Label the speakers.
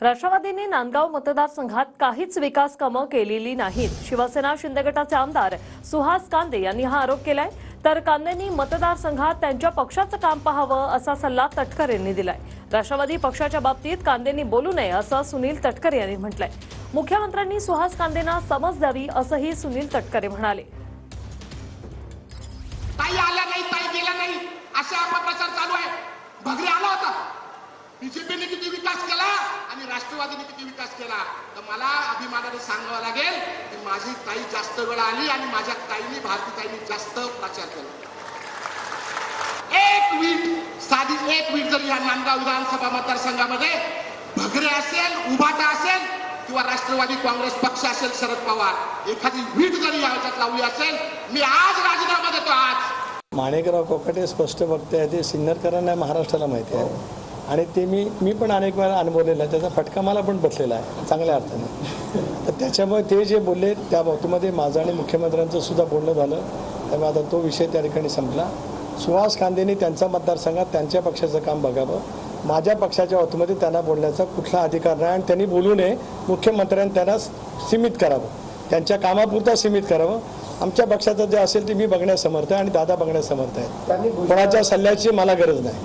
Speaker 1: राष्ट्रवादीने नांदगाव मतदारसंघात काहीच विकास कामं केलेली नाहीत। शिवसेना शिंदे गटाचे आमदार सुहास कांदे यांनी हा आरोप केलाय। तर कांदेंनी मतदारसंघात त्यांच्या पक्षाचं काम पाहावं असा सल्ला तटकरे यांनी दिलाय। राष्ट्रवादी पक्षाच्या बाबतीत कांदेंनी बोलू नये असं सुनील तटकरे यांनी म्हटलंय। मुख्यमंत्र्यांनी सुहास कांदेंना समज द्यावी असंही सुनील तटकरे म्हणाले।
Speaker 2: ताई आला नाही, ताई गेला नाही असा अपप्रचार चालू आहे। भगरे आला होता, बीजेपीने किती विकास केला आणि राष्ट्रवादीने किती विकास केला, तर मला अभिमानाने सांगावं लागेल की माझी ताई जास्त वेळ आली आणि माझ्या ताईंनी भारतीताईंनी जास्त प्रचार केला। साधी एक वीट जर या नांदगाव विधानसभा मतदारसंघामध्ये भगरे असेल, उभाटा असेल किंवा राष्ट्रवादी काँग्रेस पक्ष असेल, शरद पवार एखादी वीट जरी याच्यात लावली असेल, मी आज राजीनामा देतो। आज
Speaker 3: माणिकराव कोकाटे स्पष्ट वक्ते आहे, ते सिन्नरकरांना महाराष्ट्राला माहिती आहे आणि ते मी पण अनेक वेळा अनुभवलेला आहे। त्याचा फटका मला पण बसलेला आहे चांगल्या अर्थाने। तर त्याच्यामुळे ते जे बोलले त्या बाबतीमध्ये माझं आणि मुख्यमंत्र्यांचं सुद्धा बोलणं झालं, त्यामुळे आता तो विषय त्या ठिकाणी संपला। सुहास कांदेंनी त्यांच्या मतदारसंघात त्यांच्या पक्षाचं काम बघावं, माझ्या पक्षाच्या बाबतीमध्ये त्यांना बोलण्याचा कुठला अधिकार नाही आणि त्यांनी बोलू नये। मुख्यमंत्र्यांनी त्यांना सीमित करावं, त्यांच्या कामापुरता सीमित करावं। आमच्या पक्षाचं जे असेल ते मी बघण्यास समर्थ आहे आणि दादा बघण्यास समर्थ आहे। कोणाच्या सल्ल्याची मला गरज नाही।